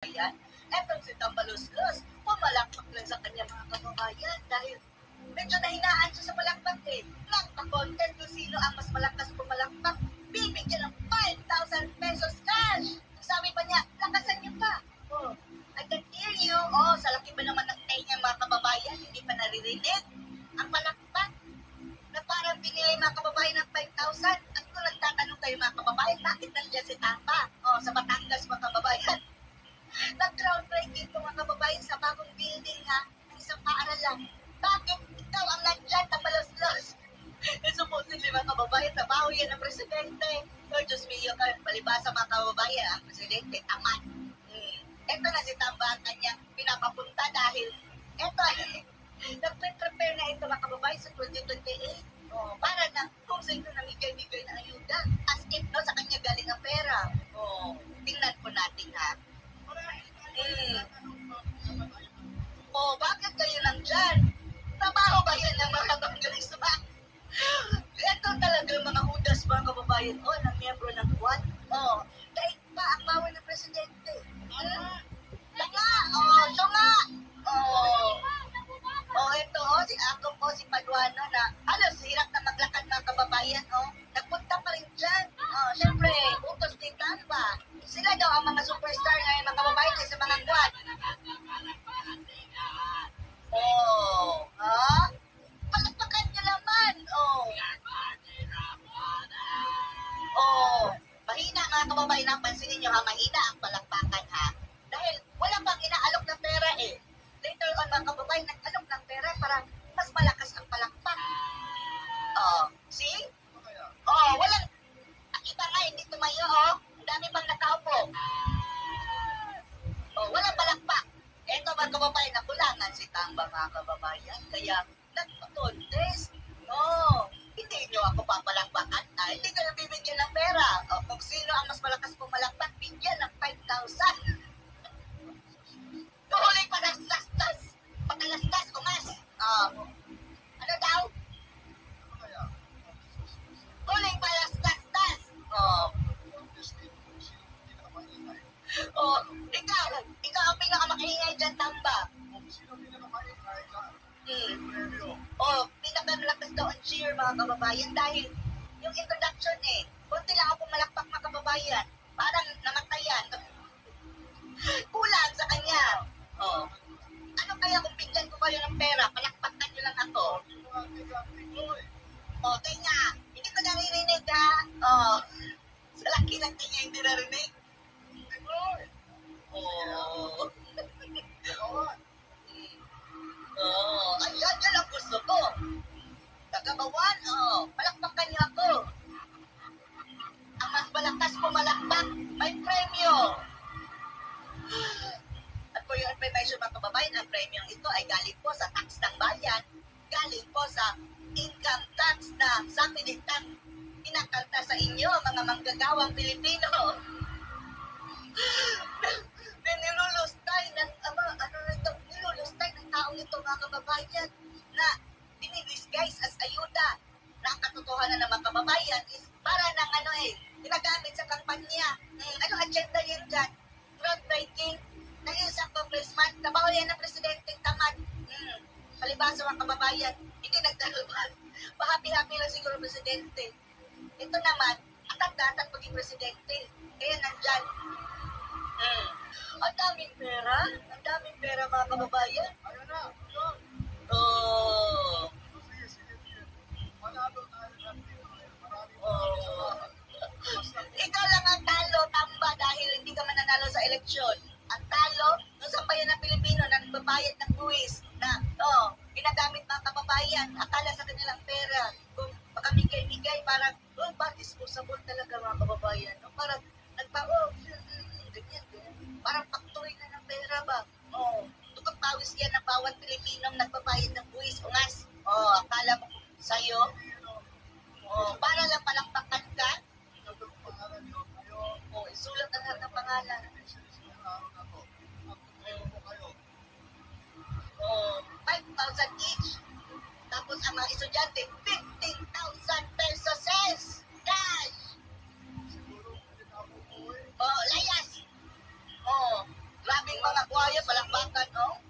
kababayan. Etong si Tambaluslos, pumalakpak lang sa kanya mga kababayan dahil medyo nahinaan siya sa palakpak eh. Nagpa-contest kung sino ang mas malakas pumalakpak, bibigyan ng 5,000 pesos cash. Sabi pa niya, lakasan niyo pa. Oh, I can hear you. Oh, sa laki ba naman ng tenga mga kababayan, hindi pa naririnig ang palakpak na parang binili mga kababayan ng 5,000. At kung nagtatanong kayo mga kababayan, bakit nandiyan si Tapa? Oh, sa Batangas mga kababayan. Nag-groundbreaking po mga kababayan sa bagong building ha, ng isang paaralan. Bakit ikaw ang nandyan na malos-los? Supposedly mga kababayan, trabaho yan ng presidente. Oh, Diyos mio, palibasa mga kababayan, ang presidente, tamat. Ito na si Tamba ang kanyang pinapapunta dahil ito ay nag-prepare na ito mga kababayan sa 2028. Oh, para na kung sino namigay-migay na ayuda. As if no, sa kanya galing ang pera. Oh, tingnan po natin ha. Oh, bakit kayo nandyan? Trabaho ba yan ng mga congressman? Ito talaga mga hudas mga kababayan. Oh, ng miyembro ng Quad. Oh, dahil pa ang bawal ng presidente. Tanga! Oh, siya nga! Oh, oh, ito oh, si Akong po, si Paduano na halos hirap na maglakad mga kababayan. Oh, nagpunta pa rin dyan. Oh, syempre, utos ni Tamba. Sila daw ang mga superstar ngayon mga kababayan sa mga Quad. Oh, ha? Palagpakan niyo naman. Oh. Oh, mahina mga kababayan, pansinin niyo ha, mahina ang palakpakan ha. Dahil wala pang inaalok na pera eh. Later on mga kababayan, nag-alok ng pera para mas malakas ang palakpak. Oh, see? Oh, walang, ang iba nga hindi tumayo oh. Ang dami pang nakaupo. Oh, walang palakpak. Ito mga kababayan, nakulangan si Tamba mga kababayan. Kaya nagpa-contest. No, hindi nyo ako papalakpakan. Hindi kayo bibigyan ng pera. O, kung sino ang mas malakas pumalakpak, bigyan ng 5,000. Tuhuli pa ng lastas. Pagkalastas, umas. Ano daw? Huling pa lastas. Ikaw ang pinakamaingay dyan, Tamba. Pinakamalakas daw ang cheer mga kababayan dahil yung introduction eh, konti lang ako malakpak mga kababayan. Parang namatayan. Kulang sa kanya. Oh. Ano kaya kung bigyan ko kayo ng pera, palakpakan nyo lang ako. Oh, tinga, hindi ko naririnig ha. Oh, sa laki ng tinga hindi narinig. Oh. Oh, ayan, yan ang gusto ko. Tagabawan, oh, palakpakan niyo ako. Ang mas malakas pumalakpak, may premyo. At for your information mga kababayan, ang premyong ito ay galing po sa tax ng bayan, galing po sa income tax na sapilitang kinakanta sa inyo, mga manggagawang Pilipino. Nilulustay ng, nilulustay ng taong ito mga kababayan na dinidisguise as ayuda na ang katotohanan ng mga kababayan is para ng ginagamit sa kampanya. Ano agenda yan dyan? Groundbreaking na isang congressman, trabaho yan ng presidenteng tamad. Palibasa mga kababayan, hindi nagtaluban. Pahapi-hapi lang siguro presidente. Ito naman, atag-datag paging presidente. Kaya nandyan. Ang daming pera mga kababayan. Oh. Ikaw lang ang talo, Tamba, dahil hindi ka mananalo sa eleksyon. Ang talo, nung sa bayan ng Pilipino na nagbabayad ng buwis na, ginagamit mga kababayan, akala sa kanilang pera, kung makamigay-migay, parang, ba, disposable talaga mga kababayan. No? Parang, ganyan. Parang factory na ng pera ba? Tukot pawis yan ng bawat Pilipinong nagbabayad ng buwis, ungas. Akala mo sa'yo, para lang palakpakan ka, isulat ang lahat ng pangalan. 5,000 each. Tapos ang mga estudyante, 15,000 pesos. Cash! Layas! kababayan, palakpakan, oh.